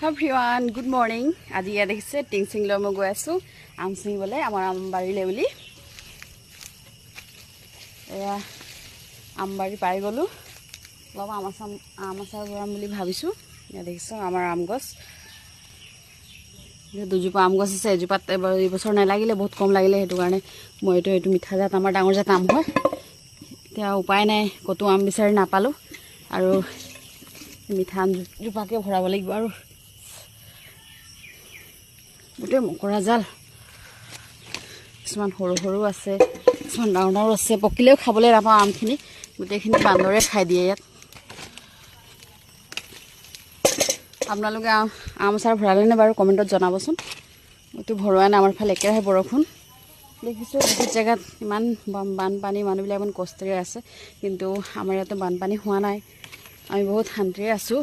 Everyone good morning. আজি ইয়াত দেখিছে টিংচিংলৈ মই গৈ আছোঁ আম ছিঙিবলৈ আমাৰ আমবাৰীলৈ বুলি। এয়া আমবাৰী পাই গ'লোঁ। অলপ আম আচাৰ বনাম বুলি ভাবিছোঁ। ইয়াত দেখিছোঁ আমাৰ আম গছ, দুজোপা আম গছ আছে। এজোপাত এইবছৰ নালাগিলে, বহুত কম লাগিলে, সেইটো কাৰণে মই এইটো মিঠা জাত আমাৰ ডাঙৰ জাত আম হয়। এতিয়া উপায় নাই, ক'তো আম বিচাৰি নাপালোঁ আৰু মিঠা আমজোপাকে ভৰাব লাগিব। আৰু গোটেই মকৰা জাল, কিছুমান সৰু সৰু আছে, কিছুমান ডাঙৰ ডাঙৰ আছে। পকিলেও খাবলৈ নাপাওঁ আমখিনি, গোটেইখিনি বান্দৰে খাই দিয়ে। ইয়াত আপোনালোকে আম আচাৰ ভৰালেনে বাৰু কমেণ্টত জনাবচোন। মইতো ভৰোৱা নাই, আমাৰ ফালে একেৰাহে বৰষুণ। দেখিছোঁ বহুত জেগাত ইমান বানপানী, মানুহবিলাক ইমান কষ্টেৰে আছে, কিন্তু আমাৰ ইয়াতে বানপানী হোৱা নাই। আমি বহুত শান্তিৰে আছোঁ।